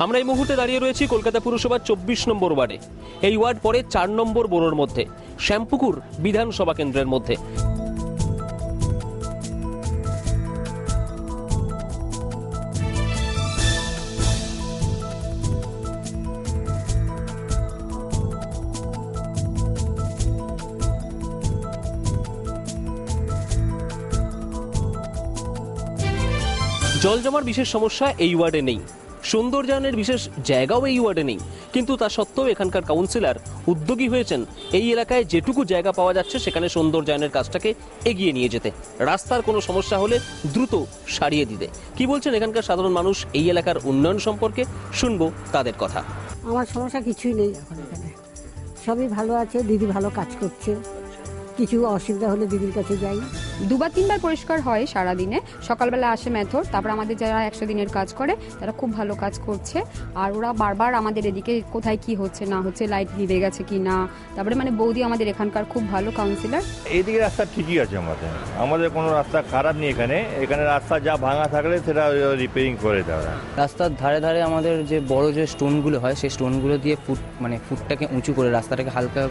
আমরা এই মুহূর্তে দাঁড়িয়ে রয়েছি কলকাতা পুরসভার 24 নম্বর ওয়ার্ডে। এই ওয়ার্ড পড়ে 4 নম্বর বোরোর মধ্যে, শ্যামপুকুর বিধানসভা কেন্দ্রের মধ্যে। জল জমার বিশেষ সমস্যা এই ওয়ার্ডে নেই, সৌন্দর্যায়নের বিশেষ জায়গাও এই ওয়ার্ডে নেই, কিন্তু তা সত্ত্বেও এখানকার কাউন্সিলর উদ্যোগী হয়েছেন এই এলাকায় যেটুকু জায়গা পাওয়া যাচ্ছে সেখানে সৌন্দর্যায়নের কাজটাকে এগিয়ে নিয়ে যেতে, রাস্তার কোনো সমস্যা হলে দ্রুত সারিয়ে দিতে। কি বলছেন এখানকার সাধারণ মানুষ এই এলাকার উন্নয়ন সম্পর্কে, শুনবো তাদের কথা। আমার সমস্যা কিছুই নেই, এখন এখানে সবই ভালো আছে, দিদি ভালো কাজ করছে, কিছু অসুবিধা হলে দিদির কাছে যাই। দুবার তিনবার পরিষ্কার হয় সারাদিনে, সকালবেলা আসে মেথর, তারপর আমাদের যারা 100 দিনের কাজ করে তারা খুব ভালো কাজ করছে। আর ওরা বারবার আমাদের এদিকে কোথায় কি হচ্ছে না হচ্ছে, লাইট নিভে গেছে কি না, তারপরে মানে বৌদি আমাদের এখানকার খুব ভালো কাউন্সিলর। এইদিকে রাস্তা ঠিকই আছে, আমাদের কোনো রাস্তা খারাপ নেই। এখানে রাস্তা যা ভাঙা থাকলে সেটা রিপেয়ারিং করে দেওয়া। রাস্তার ধারে ধারে আমাদের যে বড় যে স্টোনগুলো হয় সেই স্টোনগুলো দিয়ে ফুটটাকে উঁচু করে রাস্তাটাকে হালকা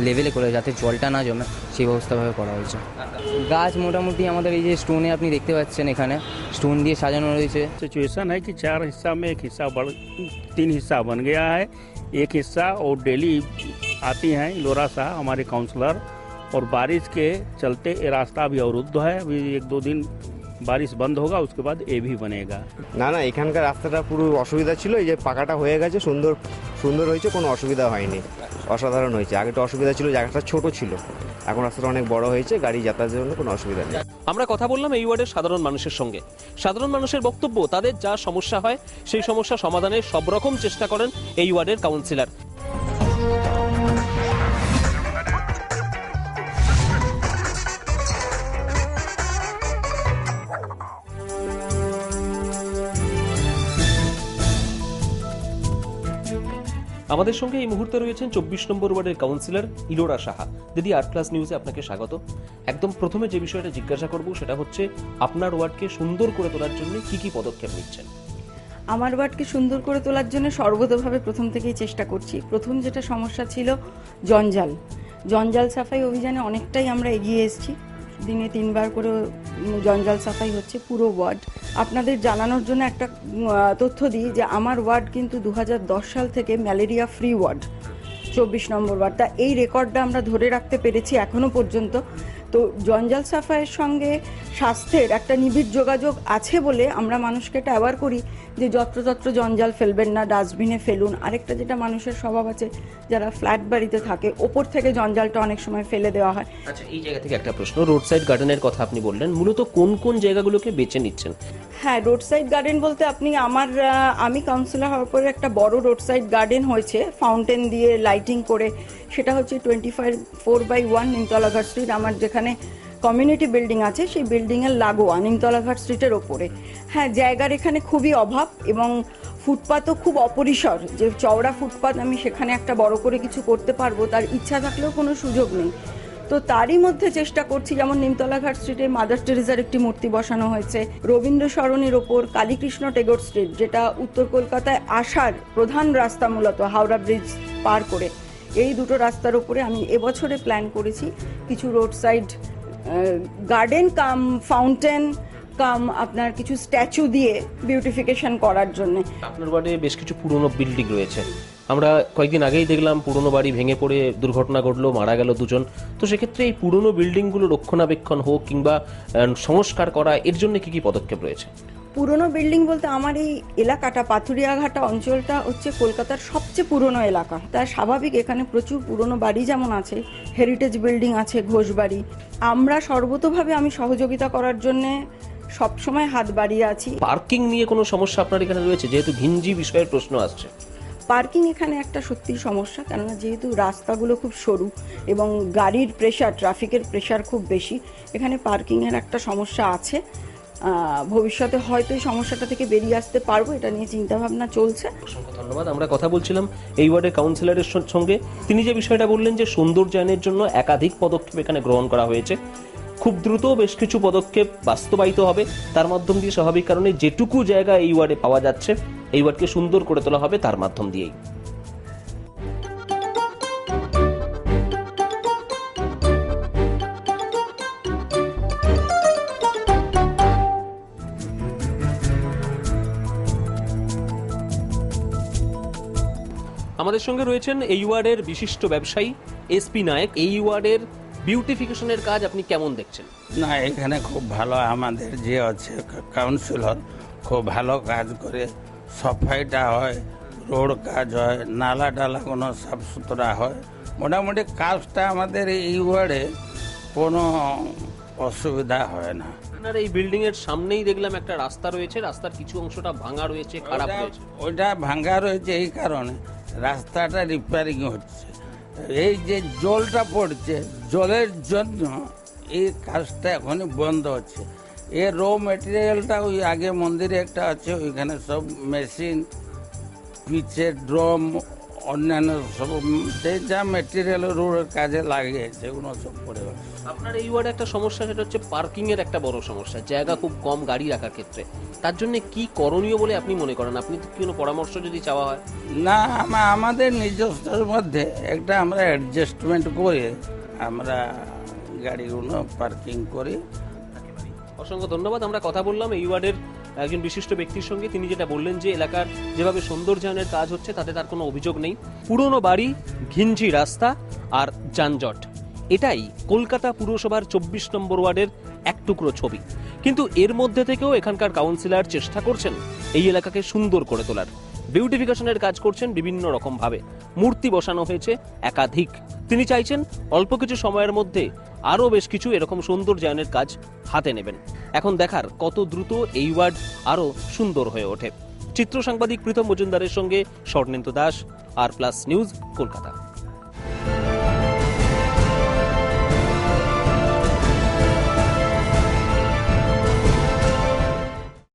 লেভেলে করে যাতে জলটা না জমে সেই ব্যবস্থাভাবে করা হয়েছে। গাছ মোটামুটি আমাদের এই যে স্টোনে আপনি দেখতে পাচ্ছেন এখানে স্টোন দিয়ে সাজানো রয়েছে। सिचुएशन है कि 4 हिस्सा में एक हिस्सा 3 हिस्सा बन गया है। एक हिस्सा और डेली आती हैं लोरा शाह हमारे काउंसलर, और बारिश के चलते ये रास्ता अभी अवरुद्ध है। अभी 1-2 दिन बारिश बंद होगा, उसके बाद ये भी बनेगा। না এখানকার রাস্তাটা পুরো অসুবিধা ছিল, এই যে পাকাটা হয়ে গেছে, সুন্দর হয়েছে, কোনো অসুবিধা হয়নি, অসাধারণ হয়েছে। আগে তো অসুবিধা ছিল, জায়গাটা ছোট ছিল, এখন রাস্তাটা অনেক বড় হয়েছে, গাড়ি যাতায়াতের জন্য কোনো অসুবিধা নেই। আমরা কথা বললাম এই ওয়ার্ডের সাধারণ মানুষের সঙ্গে। সাধারণ মানুষের বক্তব্য, তাদের যা সমস্যা হয় সেই সমস্যা সমাধানের সব রকম চেষ্টা করেন এই ওয়ার্ডের কাউন্সিলর। আমাদের সঙ্গে এই মুহূর্তে রয়েছেন 24 নম্বর ওয়ার্ডের কাউন্সিলর ইলোরা সাহা। দিদি, আর্টক্লাস নিউজে আপনাকে স্বাগত। একদম প্রথমে যে বিষয়টা জিজ্ঞাসা করব সেটা হচ্ছে আপনার ওয়ার্ডকে সুন্দর করে তোলার জন্য কি কি পদক্ষেপ নিচ্ছেন? আমার ওয়ার্ডকে সুন্দর করে তোলার জন্য সর্বতোভাবে প্রথম থেকেই চেষ্টা করছি। প্রথম যেটা সমস্যা ছিল জঞ্জাল সাফাই অভিযানে অনেকটাই আমরা এগিয়ে এসেছি, দিনে 3 বার করে জঞ্জাল সাফাই হচ্ছে পুরো ওয়ার্ড। আপনাদের জানানোর জন্য একটা তথ্য দিই যে আমার ওয়ার্ড কিন্তু 2010 সাল থেকে ম্যালেরিয়া ফ্রি ওয়ার্ড, 24 নম্বর ওয়ার্ড। তা এই রেকর্ডটা আমরা ধরে রাখতে পেরেছি এখনো পর্যন্ত। তো জঞ্জাল সাফাইয়ের সঙ্গে স্বাস্থ্যের একটা নিবিড় যোগাযোগ আছে বলে আমরা মানুষকে এটা অ্যাওয়ার করি যে যত্রতত্র জঞ্জাল ফেলবেন না, ডাস্টবিনে ফেলুন। আরেকটা যেটা মানুষের স্বভাব আছে, যারা ফ্ল্যাট বাড়িতে থাকে ওপর থেকে জঞ্জালটা অনেক সময় ফেলে দেওয়া হয়। আচ্ছা, এই জায়গা থেকে একটা প্রশ্ন, রোড সাইড গার্ডেনের কথা আপনি বললেন, মূলত কোন কোন জায়গাগুলোকে বেছে নিচ্ছেন? হ্যাঁ, রোড সাইড গার্ডেন বলতে আমি কাউন্সিলর হওয়ার পরে একটা বড় রোড সাইড গার্ডেন হয়েছে ফাউন্টেন দিয়ে লাইটিং করে, সেটা হচ্ছে 24/1 নিমতলা ঘাট স্ট্রিট। আমার যেখানে কমিউনিটি বিল্ডিং আছে সেই বিল্ডিংয়ের লাগোয়া নিমতলা ঘাট স্ট্রিটের ওপরে। হ্যাঁ, জায়গার এখানে খুবই অভাব এবং ফুটপাতও খুব অপরিসর, যে চওড়া ফুটপাত আমি সেখানে একটা বড় করে কিছু করতে পারবো তার ইচ্ছা থাকলেও কোনো সুযোগ নেই। তো তারই মধ্যে চেষ্টা করছি, যেমন নিমতলা ঘাট স্ট্রিটে মাদার টেরেসার একটি মূর্তি বসানো হয়েছে, রবীন্দ্র সরণির ওপর কালীকৃষ্ণ টেগোর স্ট্রিট, যেটা উত্তর কলকাতায় আসার প্রধান রাস্তা মূলত হাওড়া ব্রিজ পার করে, এই দুটো রাস্তার উপরে আমি এবছরে প্ল্যান করেছি কিছু road side garden cum fountain cum আপনার কিছু স্ট্যাচু দিয়ে বিউটিফিকেশন করার জন্য। আপনার ওয়ার্ডে বেশ কিছু পুরনো বিল্ডিং রয়েছে, আমরা কয়েকদিন আগেই দেখলাম পুরনো বাড়ি ভেঙে পড়ে দুর্ঘটনা ঘটলো, মারা গেল 2 জন। তো সেক্ষেত্রে এই পুরনো বিল্ডিংগুলো রক্ষণাবেক্ষণ হোক কিংবা সংস্কার করা, এর জন্য কি কি পদক্ষেপ রয়েছে? পুরনো বিল্ডিং বলতে আমার এই এলাকাটা পাথুরিয়াঘাটা অঞ্চলটা হচ্ছে কলকাতার সবচেয়ে পুরনো এলাকা। তাই স্বাভাবিক এখানে প্রচুর পুরনো বাড়ি যেমন আছে, হেরিটেজ বিল্ডিং আছে, ঘোষবাড়ি। আমরা সর্বতোভাবে আমি সহযোগিতা করার জন্য সবসময় হাত বাড়িয়ে আছি। পার্কিং নিয়ে কোনো সমস্যা আপনার এখানে রয়েছে? যেহেতু ঘিঞ্জি বিষয়ের প্রশ্ন আসছে। পার্কিং এখানে একটা সত্যি সমস্যা, কেননা যেহেতু রাস্তাগুলো খুব সরু এবং গাড়ির প্রেশার, ট্রাফিকের প্রেশার খুব বেশি, এখানে পার্কিংয়ের একটা সমস্যা আছে। ভবিষ্যতে হয়তো এই সমস্যাটা থেকে বেরিয়ে আসতে পারবো, এটা নিয়ে চিন্তাভাবনা চলছে। অসংখ্য ধন্যবাদ। আমরা কথা বলছিলাম এই ওয়ার্ডের কাউন্সিলরের সঙ্গে। তিনি যে বিষয়টা বললেন যে সৌন্দর্যায়নের জন্য একাধিক পদক্ষেপ এখানে গ্রহণ করা হয়েছে, খুব দ্রুত বেশ কিছু পদক্ষেপ বাস্তবায়িত হবে, তার মাধ্যম দিয়ে স্বাভাবিক কারণে যেটুকু জায়গা এই ওয়ার্ডে পাওয়া যাচ্ছে এই ওয়ার্ডকে সুন্দর করে তোলা হবে তার মাধ্যম দিয়েই। আমাদের সঙ্গে রয়েছেন এই ওয়ার্ডের বিশিষ্ট ব্যবসায়ী এসপি নায়েক। এই ওয়ার্ডের বিউটিফিকেশনের কাজ আপনি কেমন দেখছেন? না, এখানে খুব ভালো, আমাদের যে আছে কাউন্সিলর খুব ভালো কাজ করে, সাফাইটা হয়, রোড কাজ হয়, নালা টালাগুলো সাফ সুতরা হয়। মোটামুটি কাজটা আমাদের এই ওয়ার্ডে কোনো অসুবিধা হয় না। আপনার এই বিল্ডিং এর সামনেই দেখলাম একটা রাস্তা রয়েছে, রাস্তার কিছু অংশটা ভাঙা রয়েছে, খারাপ রয়েছে। ওইটা ভাঙ্গা রয়েছে এই কারণে রাস্তাটা রিপেয়ারিং হচ্ছে। এই যে জলটা পড়ছে, জলের জন্য এই কাজটা এখনই বন্ধ হচ্ছে। এর র মেটেরিয়ালটা ওই আগে মন্দিরে একটা আছে, ওইখানে সব মেশিন, পিচে ড্রম, অন্যান্য সব যে যা মেটেরিয়াল রোডের কাজে লাগিয়েছে ওগুলো সব পড়ে গেছে। আপনার এই ওয়ার্ডে একটা সমস্যা, সেটা হচ্ছে পার্কিং এর একটা বড় সমস্যা, জায়গা খুব কম গাড়ি রাখার ক্ষেত্রে। তার জন্য কি করণীয় বলে আপনি মনে করেন? আপনি কোনো পরামর্শ যদি চাওয়া হয়? না, আমাদের নিজস্বের মধ্যে একটা আমরা অ্যাডজাস্টমেন্ট করে আমরা গাড়িগুলো পার্কিং করি। অসংখ্য ধন্যবাদ। আমরা কথা বললাম এই ওয়ার্ডের একজন বিশিষ্ট ব্যক্তির সঙ্গে। তিনি যেটা বললেন যে এলাকার যেভাবে সৌন্দর্যায়নের কাজ হচ্ছে তাতে তার কোনো অভিযোগ নেই। পুরনো বাড়ি, ঘিঞ্জি রাস্তা আর যানজট, এটাই কলকাতা পুরসভার 24 নম্বর ওয়ার্ডের এক টুকরো ছবি। কিন্তু এর মধ্যে থেকেও এখানকার কাউন্সিলর চেষ্টা করছেন এই এলাকাকে সুন্দর করে তোলার। বিউটিফিকেশনের কাজ করছেন বিভিন্ন রকম ভাবে। মূর্তি বসানো হয়েছে একাধিক। তিনি চাইছেন অল্প কিছু সময়ের মধ্যে আরো বেশ কিছু এরকম সৌন্দর্যায়নের কাজ হাতে নেবেন। এখন দেখার কত দ্রুত এই ওয়ার্ড আরো সুন্দর হয়ে ওঠে। চিত্র সাংবাদিক প্রীতম মজুমদারের সঙ্গে স্বর্ণেন্দু দাস, আর প্লাস নিউজ, কলকাতা।